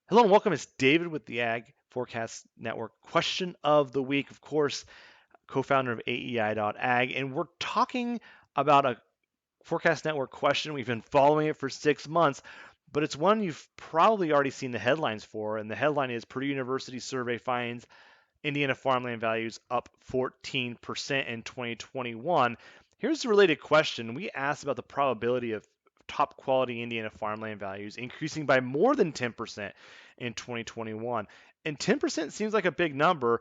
Hello and welcome. It's David with the Ag Forecast Network. Question of the week, of course, co-founder of AEI.ag, and we're talking about a Forecast Network question. We've been following it for 6 months, but it's one you've probably already seen the headlines for, and the headline is Purdue University survey finds Indiana farmland values up 14% in 2021. Here's the related question. We asked about the probability of top quality Indiana farmland values increasing by more than 10% in 2021. And 10% seems like a big number.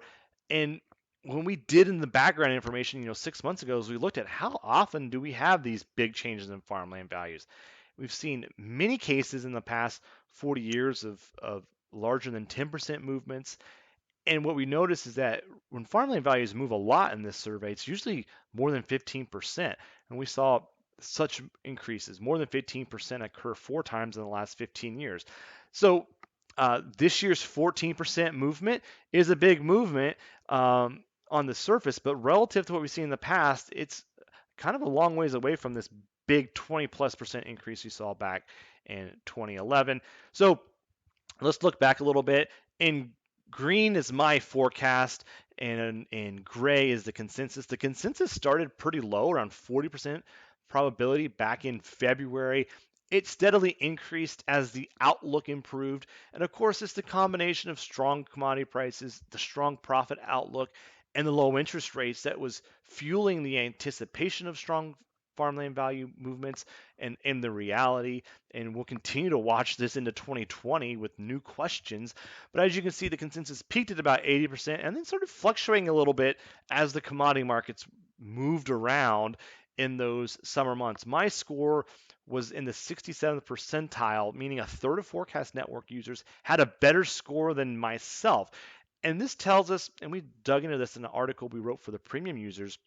And when we did in the background information, 6 months ago, as we looked at how often do we have these big changes in farmland values, we've seen many cases in the past 40 years of larger than 10% movements. And what we notice is that when farmland values move a lot in this survey, it's usually more than 15%. And we saw such increases, more than 15% occur 4 times in the last 15 years. So this year's 14% movement is a big movement on the surface, but relative to what we've seen in the past, it's kind of a long ways away from this big 20+% increase we saw back in 2011. So let's look back a little bit. In green is my forecast, and in gray is the consensus. The consensus started pretty low, around 40% probability back in February. It steadily increased as the outlook improved. And of course, it's the combination of strong commodity prices, the strong profit outlook, and the low interest rates that was fueling the anticipation of strong farmland value movements and the reality. And we'll continue to watch this into 2020 with new questions. But as you can see, the consensus peaked at about 80% and then started fluctuating a little bit as the commodity markets moved around in those summer months. My score was in the 67th percentile, meaning a third of Forecast Network users had a better score than myself. And this tells us, and we dug into this in an article we wrote for the premium users,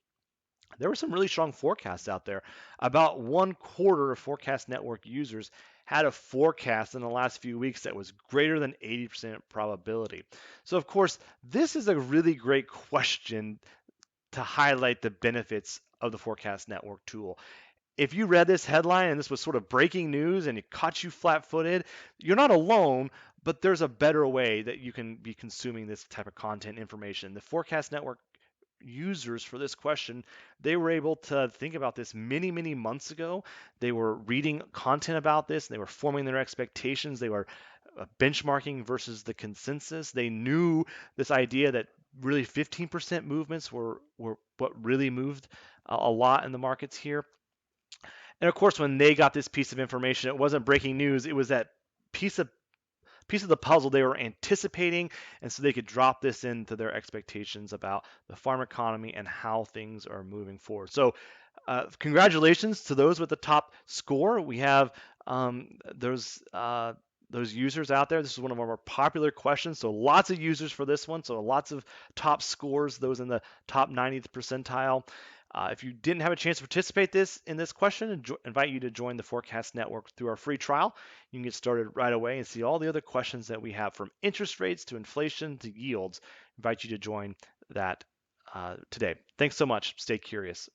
there were some really strong forecasts out there. About 1/4 of Forecast Network users had a forecast in the last few weeks that was greater than 80% probability. So, of course, this is a really great question to highlight the benefits of the Forecast Network tool. If you read this headline and this was sort of breaking news and it caught you flat footed, you're not alone, but there's a better way that you can be consuming this type of content information. The Forecast Network users for this question, they were able to think about this many months ago. They were reading content about this, and they were forming their expectations. They were benchmarking versus the consensus. They knew this idea that really 15% movements were what really moved a lot in the markets here. And of course, when they got this piece of information, it wasn't breaking news. It was that piece of the puzzle they were anticipating, and so they could drop this into their expectations about the farm economy and how things are moving forward. So, congratulations to those with the top score. We have those users out there. This is one of our more popular questions, so lots of users for this one. So lots of top scores, those in the top 90th percentile. If you didn't have a chance to participate in this question, I invite you to join the Forecast Network through our free trial. You can get started right away and see all the other questions that we have, from interest rates to inflation to yields. I invite you to join that today. Thanks so much. Stay curious.